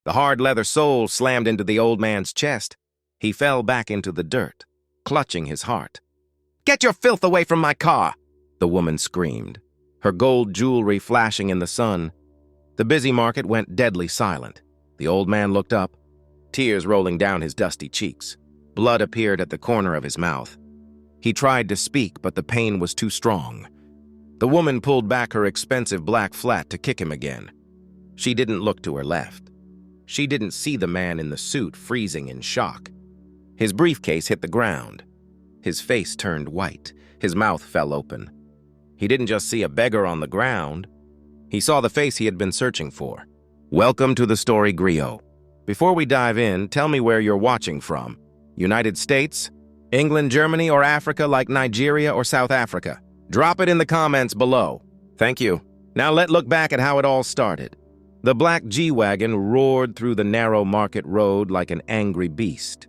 The hard leather sole slammed into the old man's chest. He fell back into the dirt, clutching his heart. "Get your filth away from my car!" the woman screamed, her gold jewelry flashing in the sun. The busy market went deadly silent. The old man looked up, tears rolling down his dusty cheeks. Blood appeared at the corner of his mouth. He tried to speak, but the pain was too strong. The woman pulled back her expensive black flat to kick him again. She didn't look to her left. She didn't see the man in the suit freezing in shock. His briefcase hit the ground. His face turned white. His mouth fell open. He didn't just see a beggar on the ground. He saw the face he had been searching for. Welcome to the Story Griot. Before we dive in, tell me where you're watching from. United States, England, Germany, or Africa like Nigeria or South Africa? Drop it in the comments below. Thank you. Now let's look back at how it all started. The black G-Wagon roared through the narrow market road like an angry beast.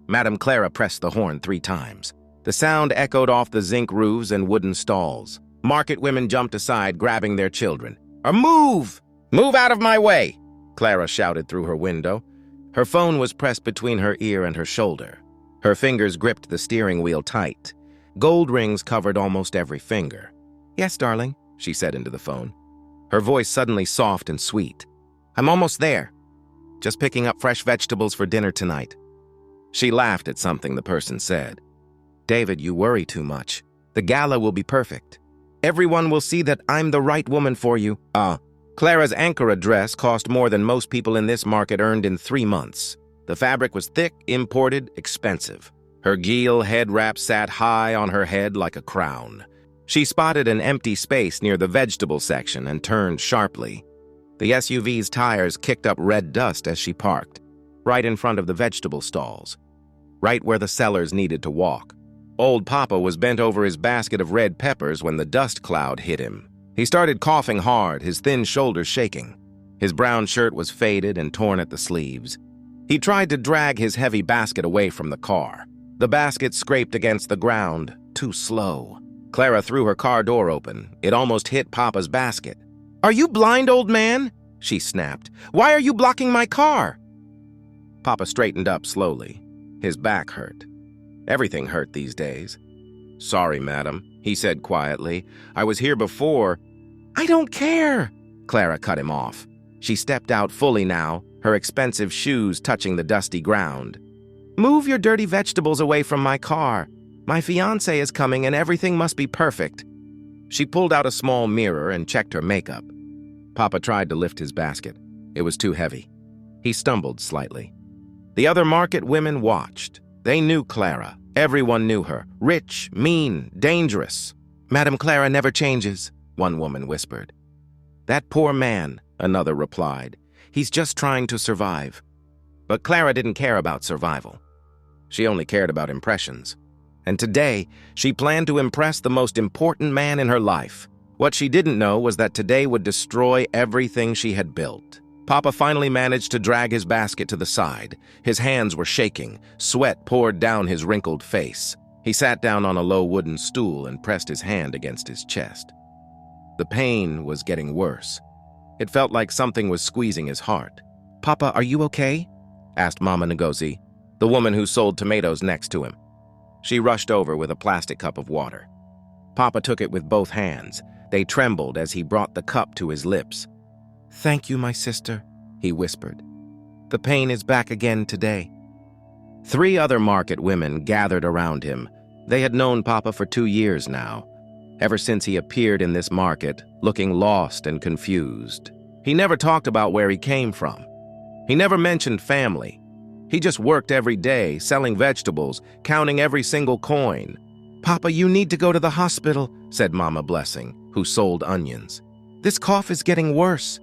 Madame Clara pressed the horn 3 times. The sound echoed off the zinc roofs and wooden stalls. Market women jumped aside, grabbing their children. Move! Move out of my way! Clara shouted through her window. Her phone was pressed between her ear and her shoulder. Her fingers gripped the steering wheel tight. Gold rings covered almost every finger. "Yes, darling," she said into the phone. Her voice suddenly soft and sweet. "I'm almost there. Just picking up fresh vegetables for dinner tonight." She laughed at something the person said. "David, you worry too much. The gala will be perfect. Everyone will see that I'm the right woman for you." Clara's Ankara dress cost more than most people in this market earned in 3 months. The fabric was thick, imported, expensive. Her Gil head wrap sat high on her head like a crown. She spotted an empty space near the vegetable section and turned sharply. The SUV's tires kicked up red dust as she parked, right in front of the vegetable stalls, right where the sellers needed to walk. Old Papa was bent over his basket of red peppers when the dust cloud hit him. He started coughing hard, his thin shoulders shaking. His brown shirt was faded and torn at the sleeves. He tried to drag his heavy basket away from the car. The basket scraped against the ground, too slow. Clara threw her car door open. It almost hit Papa's basket. "Are you blind, old man?" she snapped. "Why are you blocking my car?" Papa straightened up slowly. His back hurt. Everything hurt these days. "Sorry, madam," he said quietly. "I was here before." "I don't care!" Clara cut him off. She stepped out fully now, her expensive shoes touching the dusty ground. "Move your dirty vegetables away from my car. My fiancé is coming and everything must be perfect." She pulled out a small mirror and checked her makeup. Papa tried to lift his basket. It was too heavy. He stumbled slightly. The other market women watched. They knew Clara. Everyone knew her. Rich, mean, dangerous. "Madame Clara never changes," one woman whispered. "That poor man," another replied. "He's just trying to survive." But Clara didn't care about survival. She only cared about impressions. And today, she planned to impress the most important man in her life. What she didn't know was that today would destroy everything she had built. Papa finally managed to drag his basket to the side. His hands were shaking. Sweat poured down his wrinkled face. He sat down on a low wooden stool and pressed his hand against his chest. The pain was getting worse. It felt like something was squeezing his heart. "Papa, are you okay?" asked Mama Ngozi, the woman who sold tomatoes next to him. She rushed over with a plastic cup of water. Papa took it with both hands. They trembled as he brought the cup to his lips. "Thank you, my sister," he whispered. "The pain is back again today." 3 other market women gathered around him. They had known Papa for 2 years now, ever since he appeared in this market, looking lost and confused. He never talked about where he came from. He never mentioned family. He just worked every day, selling vegetables, counting every single coin. "Papa, you need to go to the hospital," said Mama Blessing, who sold onions. "This cough is getting worse."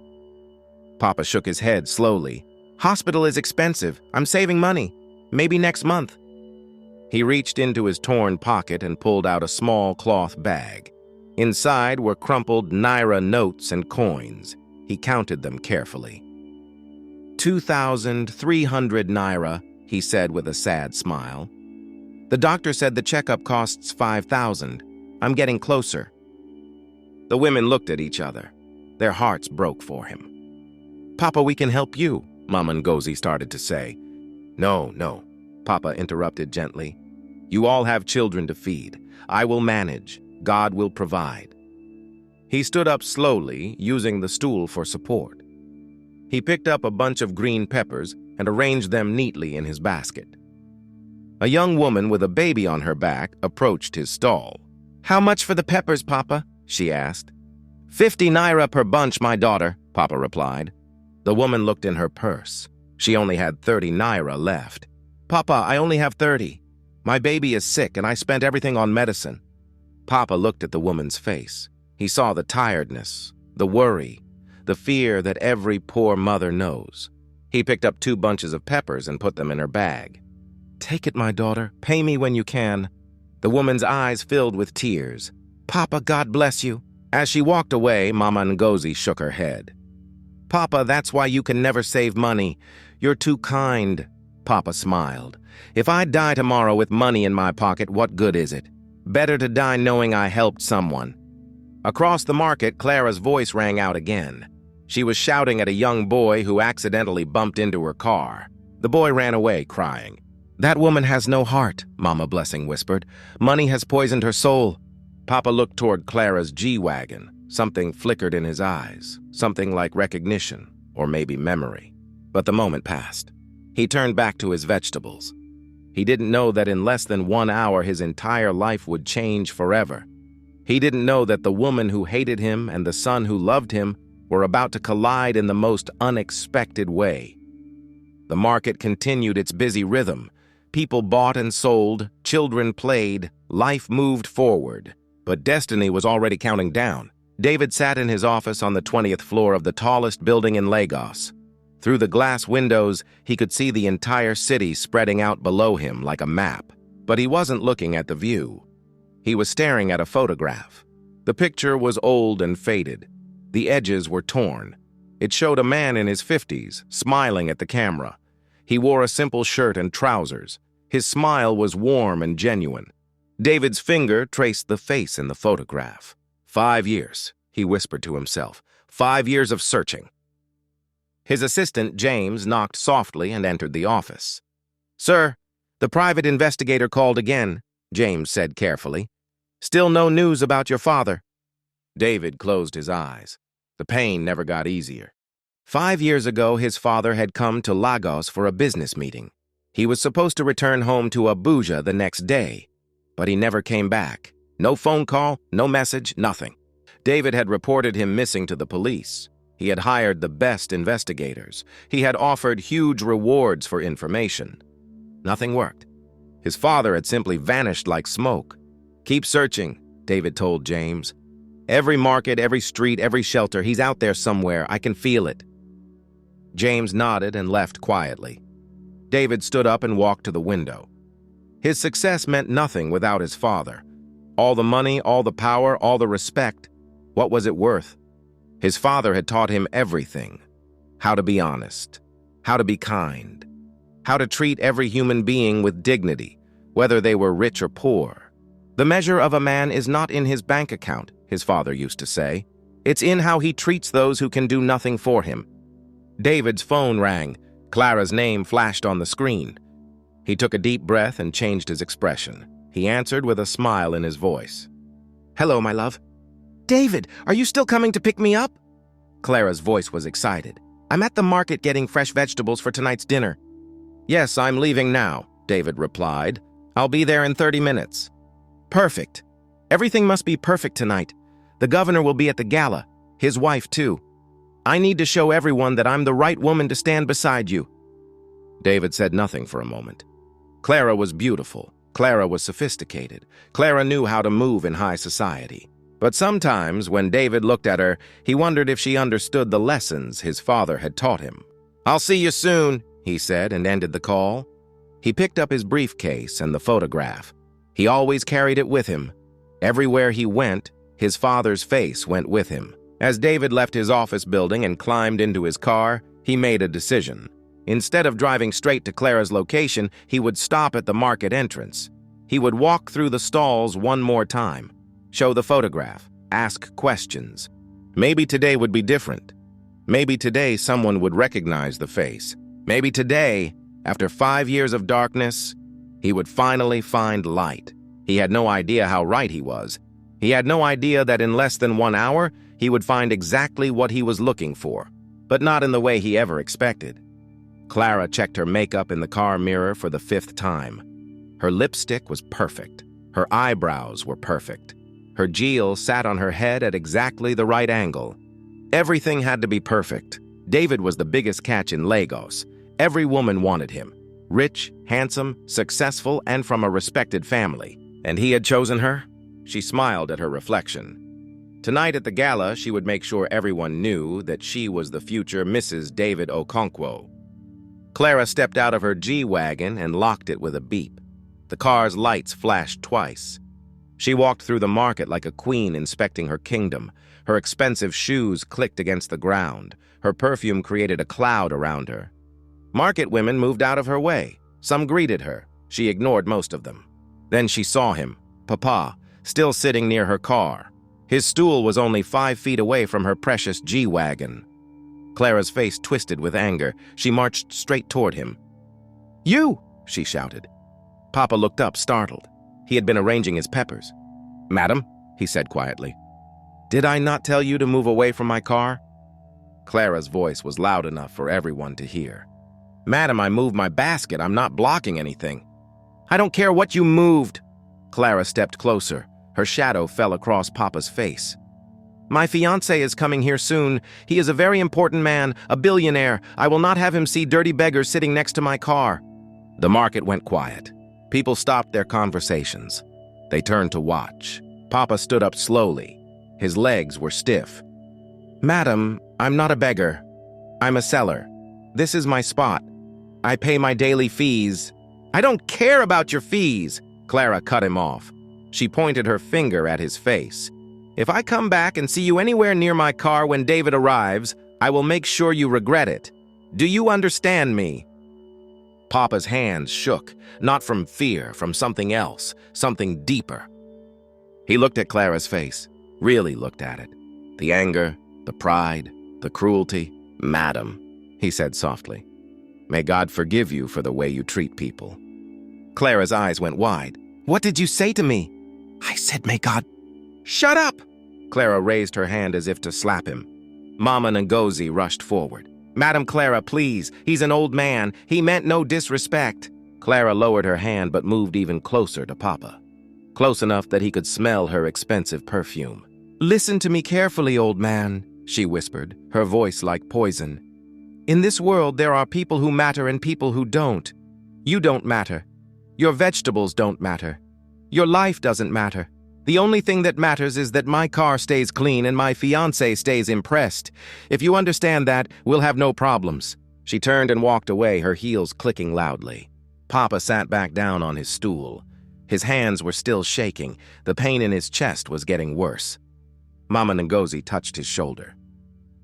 Papa shook his head slowly. "Hospital is expensive. I'm saving money. Maybe next month." He reached into his torn pocket and pulled out a small cloth bag. Inside were crumpled Naira notes and coins. He counted them carefully. 2,300 Naira, he said with a sad smile. "The doctor said the checkup costs 5,000. I'm getting closer." The women looked at each other. Their hearts broke for him. "Papa, we can help you," Mama Ngozi started to say. No, no, Papa interrupted gently. You all have children to feed. I will manage. God will provide. He stood up slowly, using the stool for support. He picked up a bunch of green peppers and arranged them neatly in his basket. A young woman with a baby on her back approached his stall. How much for the peppers, Papa? She asked. 50 naira per bunch, my daughter, Papa replied. The woman looked in her purse. She only had 30 naira left. Papa, I only have 30. My baby is sick and I spent everything on medicine. Papa looked at the woman's face. He saw the tiredness, the worry, the fear that every poor mother knows. He picked up 2 bunches of peppers and put them in her bag. Take it, my daughter. Pay me when you can. The woman's eyes filled with tears. Papa, God bless you. As she walked away, Mama Ngozi shook her head. Papa, that's why you can never save money. You're too kind. Papa smiled. If I die tomorrow with money in my pocket, what good is it? Better to die knowing I helped someone. Across the market, Clara's voice rang out again. She was shouting at a young boy who accidentally bumped into her car. The boy ran away, crying. That woman has no heart, Mama Blessing whispered. Money has poisoned her soul. Papa looked toward Clara's G-Wagon. Something flickered in his eyes, something like recognition, or maybe memory. But the moment passed. He turned back to his vegetables. He didn't know that in less than 1 hour his entire life would change forever. He didn't know that the woman who hated him and the son who loved him were about to collide in the most unexpected way. The market continued its busy rhythm. People bought and sold, children played, life moved forward. But destiny was already counting down. David sat in his office on the 20th floor of the tallest building in Lagos. Through the glass windows, he could see the entire city spreading out below him like a map. But he wasn't looking at the view. He was staring at a photograph. The picture was old and faded. The edges were torn. It showed a man in his 50s, smiling at the camera. He wore a simple shirt and trousers. His smile was warm and genuine. David's finger traced the face in the photograph. 5 years, he whispered to himself. 5 years of searching. His assistant, James, knocked softly and entered the office. Sir, the private investigator called again, James said carefully. Still no news about your father. David closed his eyes. The pain never got easier. 5 years ago, his father had come to Lagos for a business meeting. He was supposed to return home to Abuja the next day, but he never came back. No phone call, no message, nothing. David had reported him missing to the police. He had hired the best investigators. He had offered huge rewards for information. Nothing worked. His father had simply vanished like smoke. Keep searching, David told James. Every market, every street, every shelter, he's out there somewhere. I can feel it. James nodded and left quietly. David stood up and walked to the window. His success meant nothing without his father. All the money, all the power, all the respect, what was it worth? His father had taught him everything. How to be honest, how to be kind, how to treat every human being with dignity, whether they were rich or poor. The measure of a man is not in his bank account, his father used to say. It's in how he treats those who can do nothing for him. David's phone rang. Clara's name flashed on the screen. He took a deep breath and changed his expression. He answered with a smile in his voice. Hello, my love. David, are you still coming to pick me up? Clara's voice was excited. I'm at the market getting fresh vegetables for tonight's dinner. Yes, I'm leaving now, David replied. I'll be there in 30 minutes. Perfect. Everything must be perfect tonight. The governor will be at the gala. His wife, too. I need to show everyone that I'm the right woman to stand beside you. David said nothing for a moment. Clara was beautiful. Clara was sophisticated. Clara knew how to move in high society. But sometimes, when David looked at her, he wondered if she understood the lessons his father had taught him. I'll see you soon, he said, and ended the call. He picked up his briefcase and the photograph. He always carried it with him. Everywhere he went, his father's face went with him. As David left his office building and climbed into his car, he made a decision. Instead of driving straight to Clara's location, he would stop at the market entrance. He would walk through the stalls one more time, show the photograph, ask questions. Maybe today would be different. Maybe today someone would recognize the face. Maybe today, after 5 years of darkness, he would finally find light. He had no idea how right he was. He had no idea that in less than 1 hour, he would find exactly what he was looking for, but not in the way he ever expected. Clara checked her makeup in the car mirror for the 5th time. Her lipstick was perfect. Her eyebrows were perfect. Her gel sat on her head at exactly the right angle. Everything had to be perfect. David was the biggest catch in Lagos. Every woman wanted him. Rich, handsome, successful, and from a respected family. And he had chosen her? She smiled at her reflection. Tonight at the gala, she would make sure everyone knew that she was the future Mrs. David Okonkwo. Clara stepped out of her G-Wagon and locked it with a beep. The car's lights flashed twice. She walked through the market like a queen inspecting her kingdom. Her expensive shoes clicked against the ground. Her perfume created a cloud around her. Market women moved out of her way. Some greeted her. She ignored most of them. Then she saw him, Papa, still sitting near her car. His stool was only 5 feet away from her precious G-Wagon. Clara's face twisted with anger. She marched straight toward him. "You!" she shouted. Papa looked up, startled. He had been arranging his peppers. "Madam," he said quietly, "did I not tell you to move away from my car?" Clara's voice was loud enough for everyone to hear. "Madam, I moved my basket. I'm not blocking anything." "I don't care what you moved." Clara stepped closer. Her shadow fell across Papa's face. "My fiancé is coming here soon. He is a very important man, a billionaire. I will not have him see dirty beggars sitting next to my car." The market went quiet. People stopped their conversations. They turned to watch. Papa stood up slowly. His legs were stiff. "Madam, I'm not a beggar. I'm a seller. This is my spot. I pay my daily fees." "I don't care about your fees," Clara cut him off. She pointed her finger at his face. "If I come back and see you anywhere near my car when David arrives, I will make sure you regret it. Do you understand me?" Papa's hands shook, not from fear, from something else, something deeper. He looked at Clara's face, really looked at it. The anger, the pride, the cruelty. "Madam," he said softly, "may God forgive you for the way you treat people." Clara's eyes went wide. "What did you say to me?" "I said, may God—" "Shut up!" Clara raised her hand as if to slap him. Mama Ngozi rushed forward. "Madam Clara, please. He's an old man. He meant no disrespect." Clara lowered her hand but moved even closer to Papa. Close enough that he could smell her expensive perfume. "Listen to me carefully, old man," she whispered, her voice like poison. "In this world, there are people who matter and people who don't. You don't matter. Your vegetables don't matter. Your life doesn't matter. The only thing that matters is that my car stays clean and my fiancé stays impressed. If you understand that, we'll have no problems." She turned and walked away, her heels clicking loudly. Papa sat back down on his stool. His hands were still shaking. The pain in his chest was getting worse. Mama Ngozi touched his shoulder.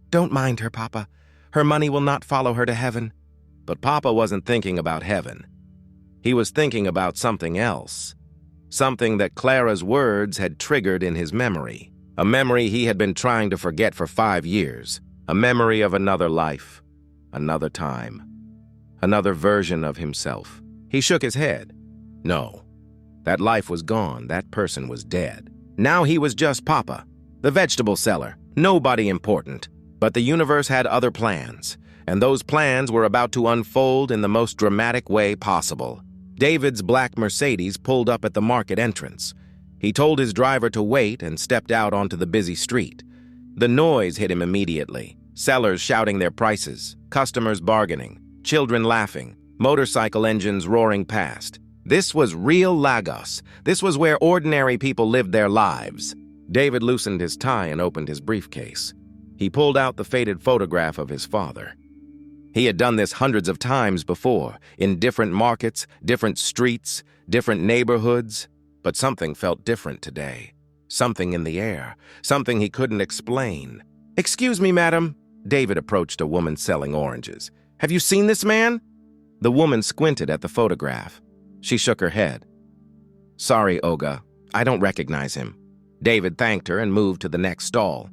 "Don't mind her, Papa. Her money will not follow her to heaven." But Papa wasn't thinking about heaven. He was thinking about something else. Something that Clara's words had triggered in his memory. A memory he had been trying to forget for 5 years. A memory of another life, another time, another version of himself. He shook his head. No, that life was gone. That person was dead. Now he was just Papa, the vegetable seller, nobody important. But the universe had other plans, and those plans were about to unfold in the most dramatic way possible. David's black Mercedes pulled up at the market entrance. He told his driver to wait and stepped out onto the busy street. The noise hit him immediately. Sellers shouting their prices, customers bargaining, children laughing, motorcycle engines roaring past. This was real Lagos. This was where ordinary people lived their lives. David loosened his tie and opened his briefcase. He pulled out the faded photograph of his father. He had done this hundreds of times before, in different markets, different streets, different neighborhoods. But something felt different today. Something in the air, something he couldn't explain. "Excuse me, madam." David approached a woman selling oranges. "Have you seen this man?" The woman squinted at the photograph. She shook her head. "Sorry, Oga. I don't recognize him." David thanked her and moved to the next stall.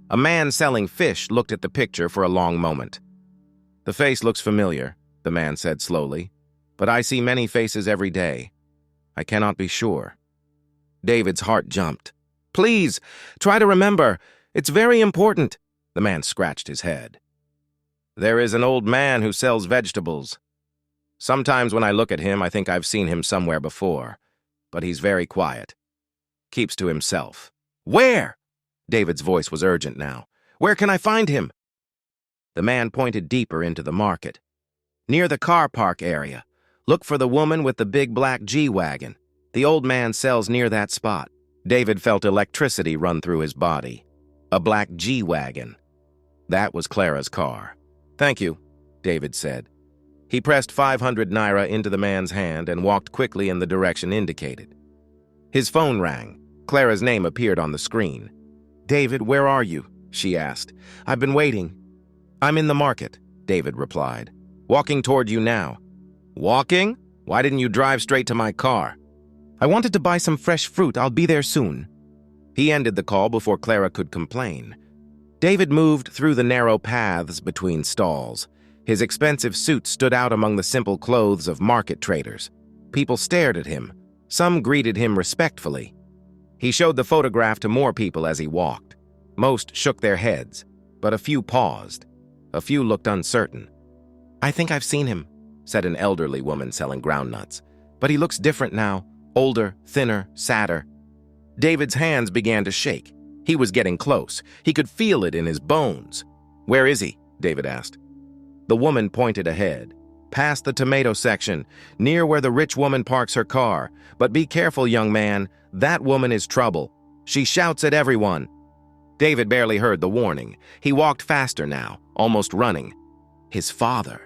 A man selling fish looked at the picture for a long moment. "The face looks familiar," the man said slowly, "but I see many faces every day. I cannot be sure." David's heart jumped. "Please, try to remember. It's very important." The man scratched his head. "There is an old man who sells vegetables. Sometimes when I look at him, I think I've seen him somewhere before. But he's very quiet. Keeps to himself." "Where?" David's voice was urgent now. "Where can I find him?" The man pointed deeper into the market. "Near the car park area. Look for the woman with the big black G-Wagon. The old man sells near that spot." David felt electricity run through his body. A black G-Wagon. That was Clara's car. "Thank you," David said. He pressed 500 naira into the man's hand and walked quickly in the direction indicated. His phone rang. Clara's name appeared on the screen. "David, where are you?" she asked. "I've been waiting." "I'm in the market," David replied. "Walking toward you now." "Walking? Why didn't you drive straight to my car?" "I wanted to buy some fresh fruit. I'll be there soon." He ended the call before Clara could complain. David moved through the narrow paths between stalls. His expensive suit stood out among the simple clothes of market traders. People stared at him. Some greeted him respectfully. He showed the photograph to more people as he walked. Most shook their heads, but a few paused. A few looked uncertain. "I think I've seen him," said an elderly woman selling groundnuts. "But he looks different now, older, thinner, sadder." David's hands began to shake. He was getting close. He could feel it in his bones. "Where is he?" David asked. The woman pointed ahead, past the tomato section, near where the rich woman parks her car. "But be careful, young man. That woman is trouble. She shouts at everyone." David barely heard the warning. He walked faster now, almost running. His father.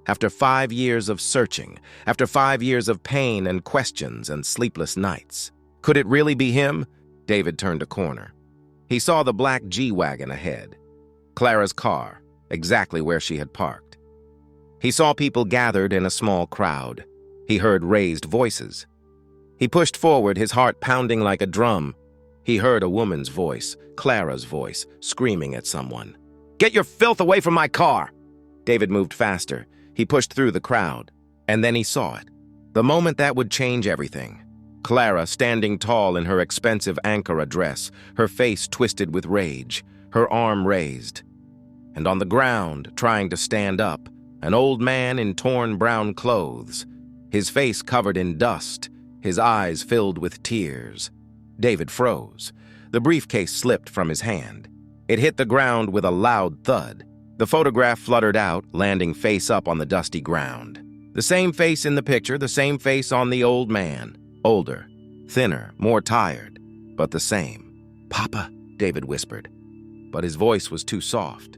After 5 years of searching, after 5 years of pain and questions and sleepless nights. Could it really be him? David turned a corner. He saw the black G-Wagon ahead. Clara's car, exactly where she had parked. He saw people gathered in a small crowd. He heard raised voices. He pushed forward, his heart pounding like a drum. He heard a woman's voice, Clara's voice, screaming at someone. "Get your filth away from my car!" David moved faster. He pushed through the crowd, and then he saw it. The moment that would change everything. Clara standing tall in her expensive Ankara dress, her face twisted with rage, her arm raised. And on the ground, trying to stand up, an old man in torn brown clothes, his face covered in dust, his eyes filled with tears. David froze. The briefcase slipped from his hand. It hit the ground with a loud thud. The photograph fluttered out, landing face up on the dusty ground. The same face in the picture, the same face on the old man. Older, thinner, more tired, but the same. "Papa," David whispered. But his voice was too soft.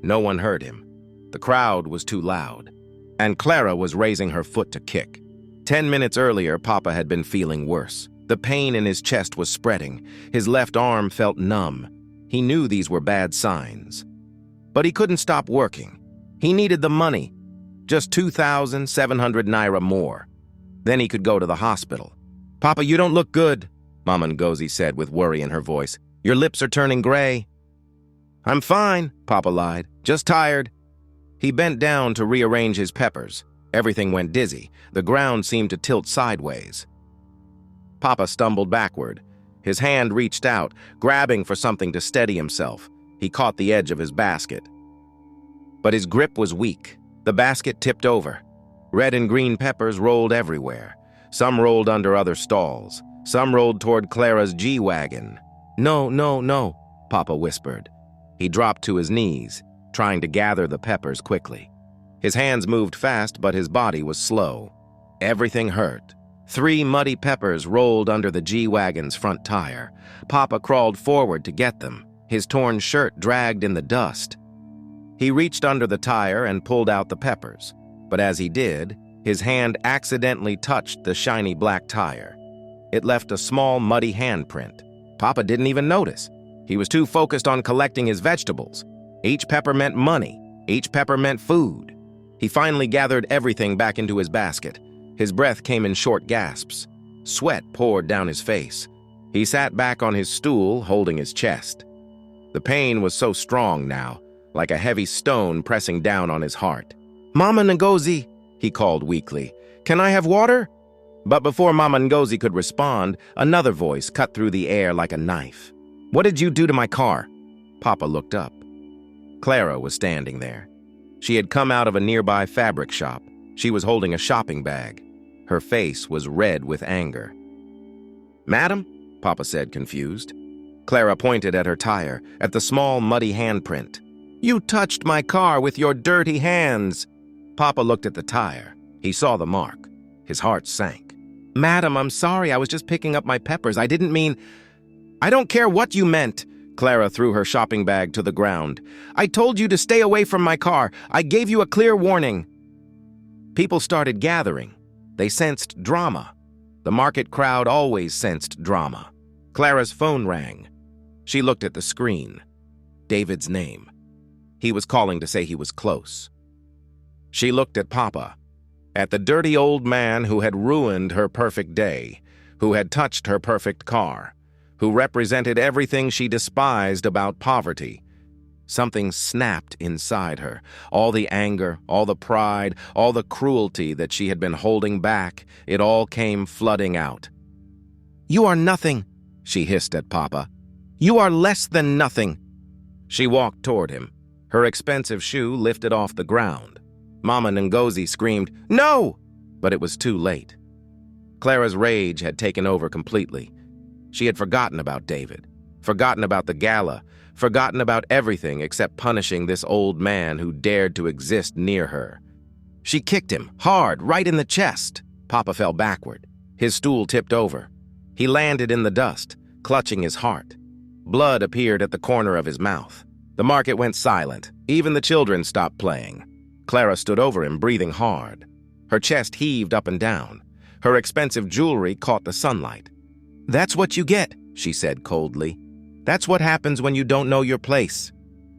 No one heard him. The crowd was too loud. And Clara was raising her foot to kick. 10 minutes earlier, Papa had been feeling worse. The pain in his chest was spreading. His left arm felt numb. He knew these were bad signs. But he couldn't stop working. He needed the money. Just 2,700 naira more. Then he could go to the hospital. "Papa, you don't look good," Mama Ngozi said with worry in her voice. "Your lips are turning gray." "I'm fine," Papa lied. "Just tired." He bent down to rearrange his peppers. Everything went dizzy. The ground seemed to tilt sideways. Papa stumbled backward. His hand reached out, grabbing for something to steady himself. He caught the edge of his basket. But his grip was weak. The basket tipped over. Red and green peppers rolled everywhere. Some rolled under other stalls. Some rolled toward Clara's G-Wagon. "No, no, no," Papa whispered. He dropped to his knees, trying to gather the peppers quickly. His hands moved fast, but his body was slow. Everything hurt. 3 muddy peppers rolled under the G-Wagon's front tire. Papa crawled forward to get them. His torn shirt dragged in the dust. He reached under the tire and pulled out the peppers. But as he did, his hand accidentally touched the shiny black tire. It left a small, muddy handprint. Papa didn't even notice. He was too focused on collecting his vegetables. Each pepper meant money. Each pepper meant food. He finally gathered everything back into his basket. His breath came in short gasps. Sweat poured down his face. He sat back on his stool, holding his chest. The pain was so strong now, like a heavy stone pressing down on his heart. "Mama Ngozi," he called weakly. "Can I have water?" But before Mama Ngozi could respond, another voice cut through the air like a knife. "What did you do to my car?" Papa looked up. Clara was standing there. She had come out of a nearby fabric shop. She was holding a shopping bag. Her face was red with anger. "Madam?" Papa said, confused. Clara pointed at her tire, at the small, muddy handprint. "You touched my car with your dirty hands." Papa looked at the tire. He saw the mark. His heart sank. "Madam, I'm sorry. I was just picking up my peppers. I didn't mean—" "I don't care what you meant." Clara threw her shopping bag to the ground. "I told you to stay away from my car. I gave you a clear warning." People started gathering. They sensed drama. The market crowd always sensed drama. Clara's phone rang. She looked at the screen. David's name. He was calling to say he was close. She looked at Papa, at the dirty old man who had ruined her perfect day, who had touched her perfect car, who represented everything she despised about poverty. Something snapped inside her. All the anger, all the pride, all the cruelty that she had been holding back, it all came flooding out. "You are nothing," she hissed at Papa. "You are less than nothing." She walked toward him. Her expensive shoe lifted off the ground. Mama Ngozi screamed, "No!" But it was too late. Clara's rage had taken over completely. She had forgotten about David, forgotten about the gala, forgotten about everything except punishing this old man who dared to exist near her. She kicked him, hard, right in the chest. Papa fell backward. His stool tipped over. He landed in the dust, clutching his heart. Blood appeared at the corner of his mouth. The market went silent. Even the children stopped playing. Clara stood over him, breathing hard. Her chest heaved up and down. Her expensive jewelry caught the sunlight. "That's what you get," she said coldly. "That's what happens when you don't know your place."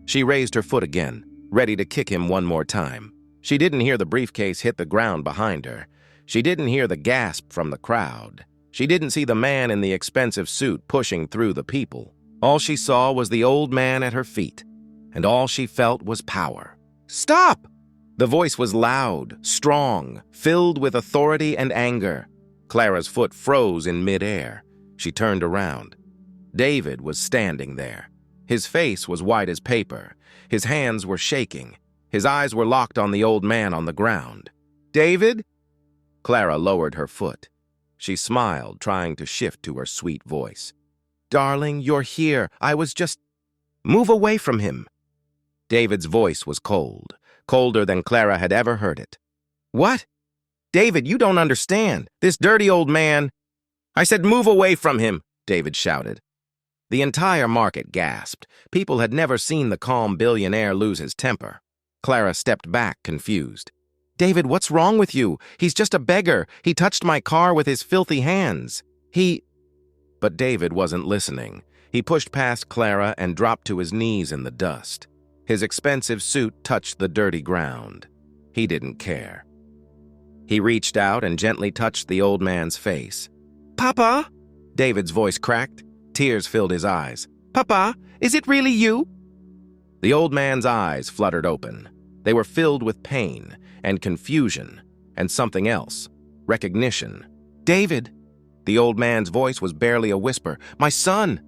She raised her foot again, ready to kick him one more time. She didn't hear the briefcase hit the ground behind her. She didn't hear the gasp from the crowd. She didn't see the man in the expensive suit pushing through the people. All she saw was the old man at her feet, and all she felt was power. "Stop!" The voice was loud, strong, filled with authority and anger. Clara's foot froze in midair. She turned around. David was standing there. His face was white as paper. His hands were shaking. His eyes were locked on the old man on the ground. "David?" Clara lowered her foot. She smiled, trying to shift to her sweet voice. "Darling, you're here. I was just—" "Move away from him." David's voice was cold, colder than Clara had ever heard it. "What? David, you don't understand. This dirty old man—" "I said move away from him," David shouted. The entire market gasped. People had never seen the calm billionaire lose his temper. Clara stepped back, confused. "David, what's wrong with you? He's just a beggar. He touched my car with his filthy hands. But David wasn't listening. He pushed past Clara and dropped to his knees in the dust. His expensive suit touched the dirty ground. He didn't care. He reached out and gently touched the old man's face. "Papa?" David's voice cracked. Tears filled his eyes. "Papa, is it really you?" The old man's eyes fluttered open. They were filled with pain and confusion and something else, recognition. "David!" The old man's voice was barely a whisper. "My son!"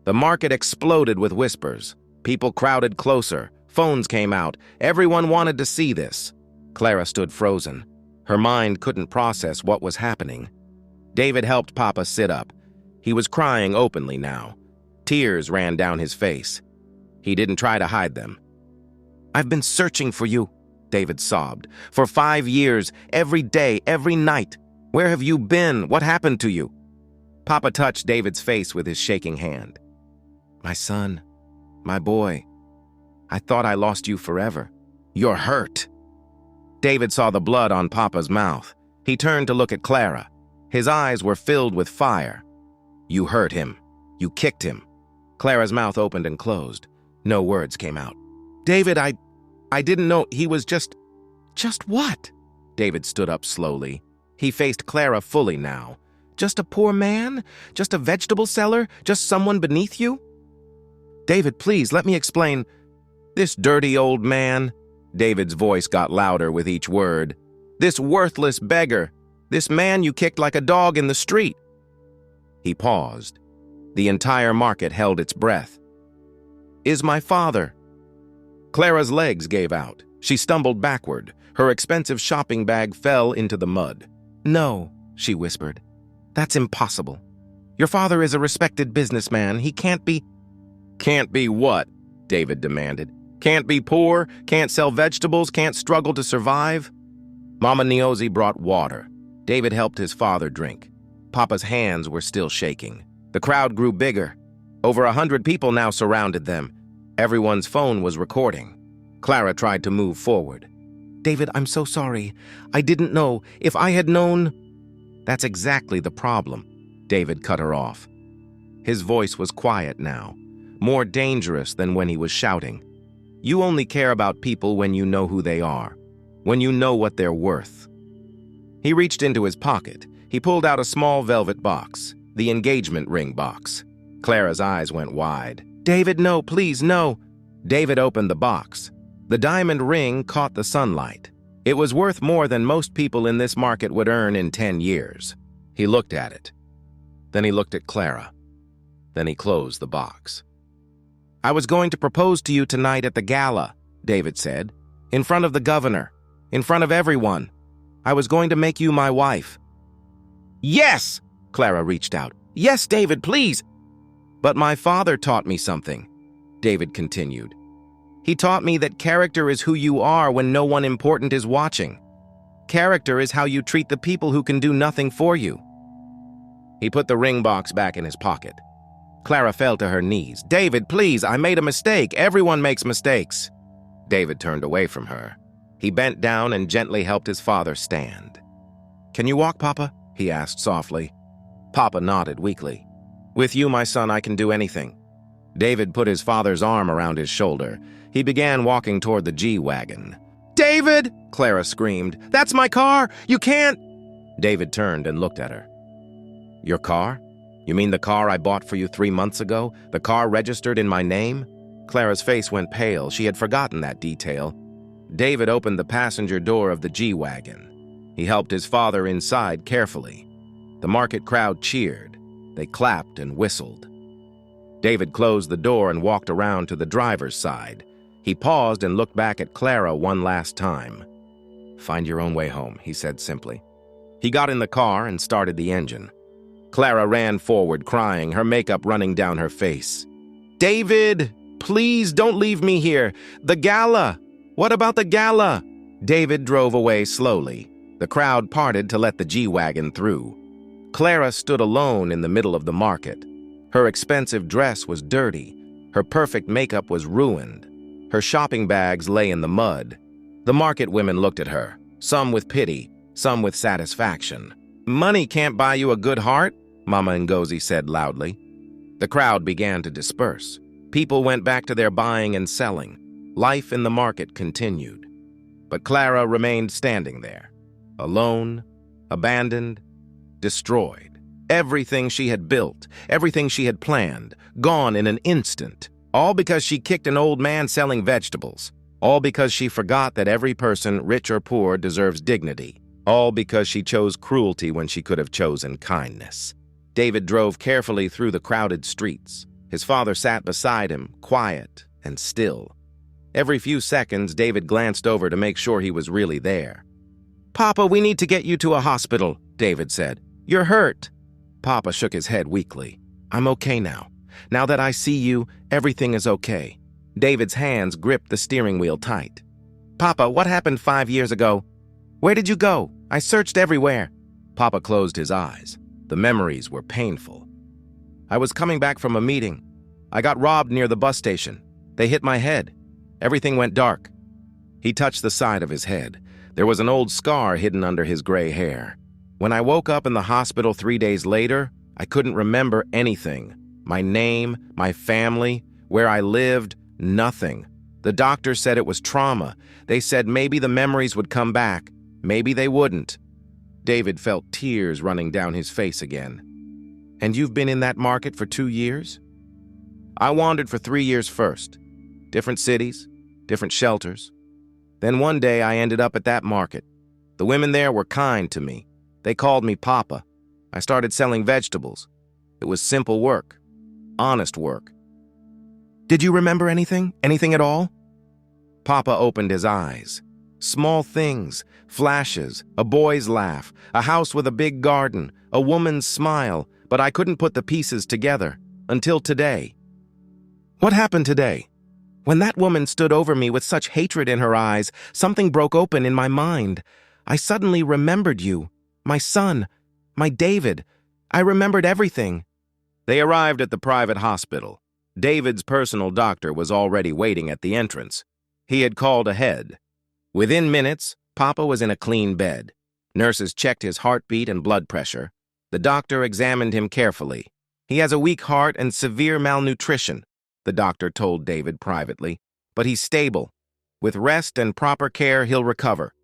The market exploded with whispers. People crowded closer. Phones came out. Everyone wanted to see this. Clara stood frozen. Her mind couldn't process what was happening. David helped Papa sit up. He was crying openly now. Tears ran down his face. He didn't try to hide them. "I've been searching for you," David sobbed. "For 5 years, every day, every night. Where have you been? What happened to you?" Papa touched David's face with his shaking hand. "My son, my boy, I thought I lost you forever. You're hurt." David saw the blood on Papa's mouth. He turned to look at Clara. His eyes were filled with fire. "You hurt him. You kicked him." Clara's mouth opened and closed. No words came out. "David, I didn't know. He was just..." "Just what?" David stood up slowly. He faced Clara fully now. "Just a poor man? Just a vegetable seller? Just someone beneath you?" David, please, let me explain. This dirty old man. David's voice got louder with each word. This worthless beggar. This man you kicked like a dog in the street. He paused. The entire market held its breath. Is my father. Clara's legs gave out. She stumbled backward. Her expensive shopping bag fell into the mud. No, she whispered. That's impossible. Your father is a respected businessman. He can't be... Can't be what? David demanded. Can't be poor, can't sell vegetables, can't struggle to survive? Mama Niosi brought water. David helped his father drink. Papa's hands were still shaking. The crowd grew bigger. Over 100 people now surrounded them. Everyone's phone was recording. Clara tried to move forward. David, I'm so sorry. I didn't know. If I had known... That's exactly the problem. David cut her off. His voice was quiet now, more dangerous than when he was shouting. You only care about people when you know who they are, when you know what they're worth. He reached into his pocket. He pulled out a small velvet box, the engagement ring box. Clara's eyes went wide. David, no, please, no. David opened the box. The diamond ring caught the sunlight. It was worth more than most people in this market would earn in 10 years. He looked at it. Then he looked at Clara. Then he closed the box. I was going to propose to you tonight at the gala, David said, in front of the governor, in front of everyone. I was going to make you my wife. Yes! Clara reached out. Yes, David, please! But my father taught me something, David continued. He taught me that character is who you are when no one important is watching. Character is how you treat the people who can do nothing for you. He put the ring box back in his pocket. Clara fell to her knees. David, please, I made a mistake. Everyone makes mistakes. David turned away from her. He bent down and gently helped his father stand. Can you walk, Papa? He asked softly. Papa nodded weakly. With you, my son, I can do anything. David put his father's arm around his shoulder. He began walking toward the G-Wagon. David! Clara screamed. That's my car! You can't... David turned and looked at her. Your car? You mean the car I bought for you 3 months ago? The car registered in my name? Clara's face went pale. She had forgotten that detail. David opened the passenger door of the G-Wagon. He helped his father inside carefully. The market crowd cheered. They clapped and whistled. David closed the door and walked around to the driver's side. He paused and looked back at Clara one last time. Find your own way home, he said simply. He got in the car and started the engine. Clara ran forward, crying, her makeup running down her face. David, please don't leave me here. The gala! What about the gala? David drove away slowly. The crowd parted to let the G-Wagon through. Clara stood alone in the middle of the market. Her expensive dress was dirty. Her perfect makeup was ruined. Her shopping bags lay in the mud. The market women looked at her, some with pity, some with satisfaction. Money can't buy you a good heart, Mama Ngozi said loudly. The crowd began to disperse. People went back to their buying and selling. Life in the market continued. But Clara remained standing there, alone, abandoned, destroyed. Everything she had built, everything she had planned, gone in an instant. All because she kicked an old man selling vegetables. All because she forgot that every person, rich or poor, deserves dignity. All because she chose cruelty when she could have chosen kindness. David drove carefully through the crowded streets. His father sat beside him, quiet and still. Every few seconds, David glanced over to make sure he was really there. Papa, we need to get you to a hospital, David said. You're hurt. Papa shook his head weakly. I'm okay now. Now that I see you, everything is okay. David's hands gripped the steering wheel tight. Papa, what happened 5 years ago? Where did you go? I searched everywhere. Papa closed his eyes. The memories were painful. I was coming back from a meeting. I got robbed near the bus station. They hit my head. Everything went dark. He touched the side of his head. There was an old scar hidden under his gray hair. When I woke up in the hospital 3 days later, I couldn't remember anything. My name, my family, where I lived, nothing. The doctor said it was trauma. They said maybe the memories would come back. Maybe they wouldn't. David felt tears running down his face again. And you've been in that market for 2 years? I wandered for 3 years first. Different cities, different shelters. Then one day I ended up at that market. The women there were kind to me. They called me Papa. I started selling vegetables. It was simple work, honest work. Did you remember anything? Anything at all? Papa opened his eyes. Small things, flashes, a boy's laugh, a house with a big garden, a woman's smile, but I couldn't put the pieces together until today. What happened today? When that woman stood over me with such hatred in her eyes, something broke open in my mind. I suddenly remembered you, my son, my David. I remembered everything. They arrived at the private hospital. David's personal doctor was already waiting at the entrance. He had called ahead. Within minutes, Papa was in a clean bed. Nurses checked his heartbeat and blood pressure. The doctor examined him carefully. He has a weak heart and severe malnutrition, the doctor told David privately, but he's stable. With rest and proper care, he'll recover.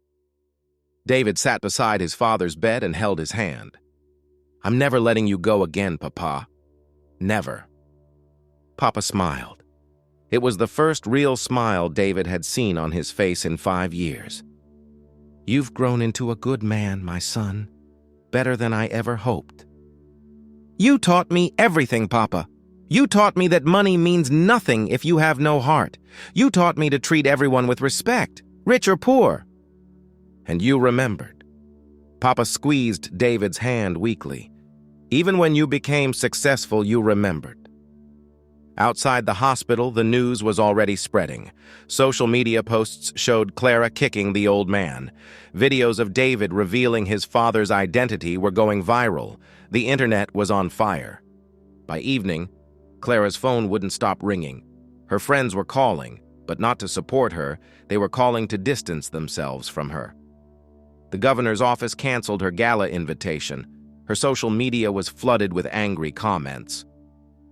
David sat beside his father's bed and held his hand. I'm never letting you go again, Papa. Never. Papa smiled. It was the first real smile David had seen on his face in 5 years. You've grown into a good man, my son. Better than I ever hoped. You taught me everything, Papa. You taught me that money means nothing if you have no heart. You taught me to treat everyone with respect, rich or poor. And you remembered. Papa squeezed David's hand weakly. Even when you became successful, you remembered. Outside the hospital, the news was already spreading. Social media posts showed Clara kicking the old man. Videos of David revealing his father's identity were going viral. The internet was on fire. By evening, Clara's phone wouldn't stop ringing. Her friends were calling, but not to support her. They were calling to distance themselves from her. The governor's office canceled her gala invitation. Her social media was flooded with angry comments.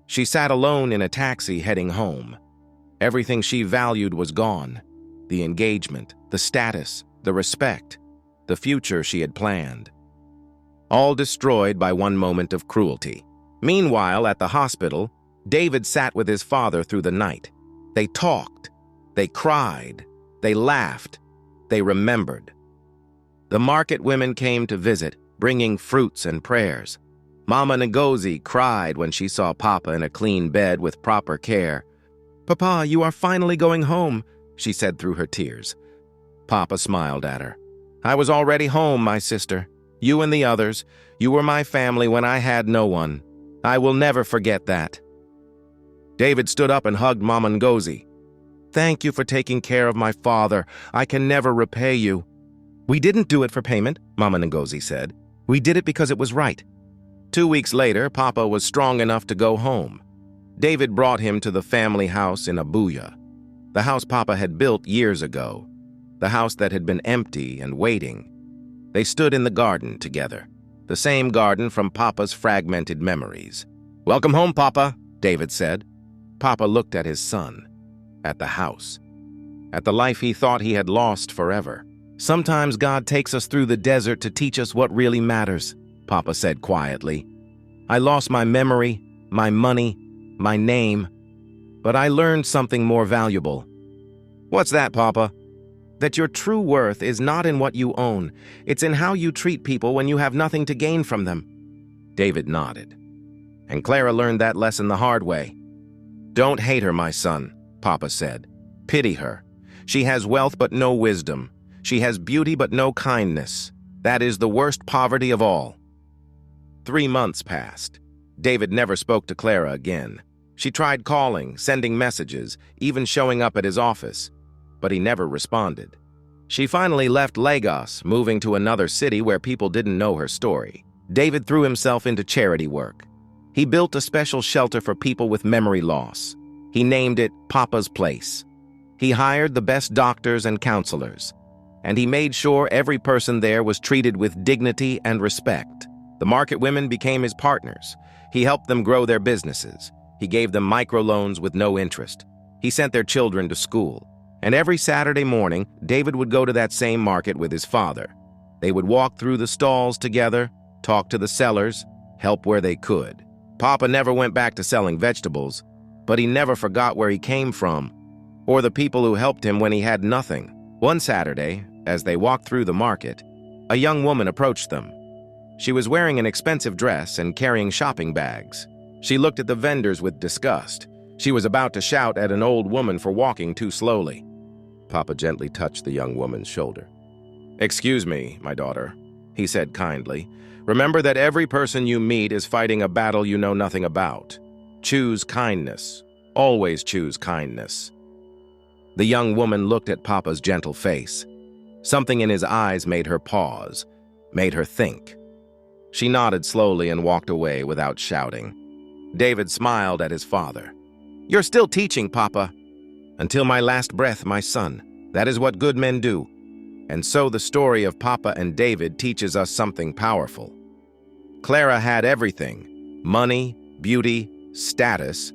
She sat alone in a taxi heading home. Everything she valued was gone. The engagement, the status, the respect, the future she had planned. All destroyed by one moment of cruelty. Meanwhile, at the hospital, David sat with his father through the night. They talked. They cried. They laughed. They remembered. The market women came to visit, bringing fruits and prayers. Mama Ngozi cried when she saw Papa in a clean bed with proper care. Papa, you are finally going home, she said through her tears. Papa smiled at her. I was already home, my sister. You and the others. You were my family when I had no one. I will never forget that. David stood up and hugged Mama Ngozi. Thank you for taking care of my father. I can never repay you. We didn't do it for payment, Mama Ngozi said. We did it because it was right. 2 weeks later, Papa was strong enough to go home. David brought him to the family house in Abuja, the house Papa had built years ago, the house that had been empty and waiting. They stood in the garden together, the same garden from Papa's fragmented memories. Welcome home, Papa, David said. Papa looked at his son, at the house, at the life he thought he had lost forever. Sometimes God takes us through the desert to teach us what really matters, Papa said quietly. I lost my memory, my money, my name, but I learned something more valuable. What's that, Papa? That your true worth is not in what you own. It's in how you treat people when you have nothing to gain from them. David nodded. And Clara learned that lesson the hard way. Don't hate her, my son, Papa said. Pity her. She has wealth but no wisdom. She has beauty but no kindness. That is the worst poverty of all. 3 months passed. David never spoke to Clara again. She tried calling, sending messages, even showing up at his office, but he never responded. She finally left Lagos, moving to another city where people didn't know her story. David threw himself into charity work. He built a special shelter for people with memory loss. He named it Papa's Place. He hired the best doctors and counselors, and he made sure every person there was treated with dignity and respect. The market women became his partners. He helped them grow their businesses. He gave them microloans with no interest. He sent their children to school. And every Saturday morning, David would go to that same market with his father. They would walk through the stalls together, talk to the sellers, help where they could. Papa never went back to selling vegetables, but he never forgot where he came from, or the people who helped him when he had nothing. One Saturday, as they walked through the market, a young woman approached them. She was wearing an expensive dress and carrying shopping bags. She looked at the vendors with disgust. She was about to shout at an old woman for walking too slowly. Papa gently touched the young woman's shoulder. "Excuse me, my daughter," he said kindly. "Remember that every person you meet is fighting a battle you know nothing about. Choose kindness. Always choose kindness." The young woman looked at Papa's gentle face. Something in his eyes made her pause, made her think. She nodded slowly and walked away without shouting. David smiled at his father. "You're still teaching, Papa." "Until my last breath, my son. That is what good men do." And so the story of Papa and David teaches us something powerful. Clara had everything: money, beauty, status,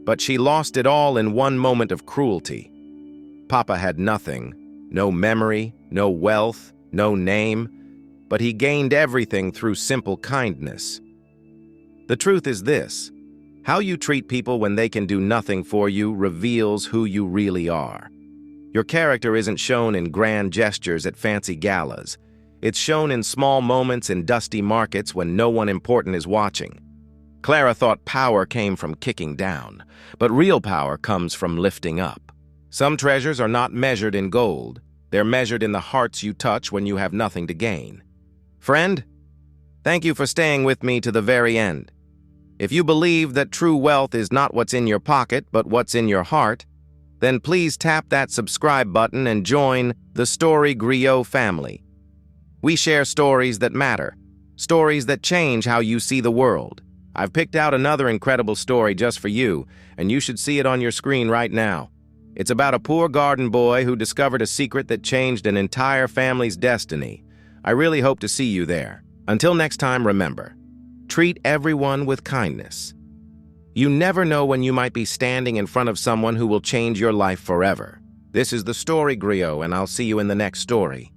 but she lost it all in one moment of cruelty. Papa had nothing, no memory, no wealth, no name, but he gained everything through simple kindness. The truth is this: how you treat people when they can do nothing for you reveals who you really are. Your character isn't shown in grand gestures at fancy galas. It's shown in small moments in dusty markets when no one important is watching. Clara thought power came from kicking down, but real power comes from lifting up. Some treasures are not measured in gold. They're measured in the hearts you touch when you have nothing to gain. Friend, thank you for staying with me to the very end. If you believe that true wealth is not what's in your pocket, but what's in your heart, then please tap that subscribe button and join the Story Griot family. We share stories that matter, stories that change how you see the world. I've picked out another incredible story just for you, and you should see it on your screen right now. It's about a poor garden boy who discovered a secret that changed an entire family's destiny. I really hope to see you there. Until next time, remember, treat everyone with kindness. You never know when you might be standing in front of someone who will change your life forever. This is the Story Griot, and I'll see you in the next story.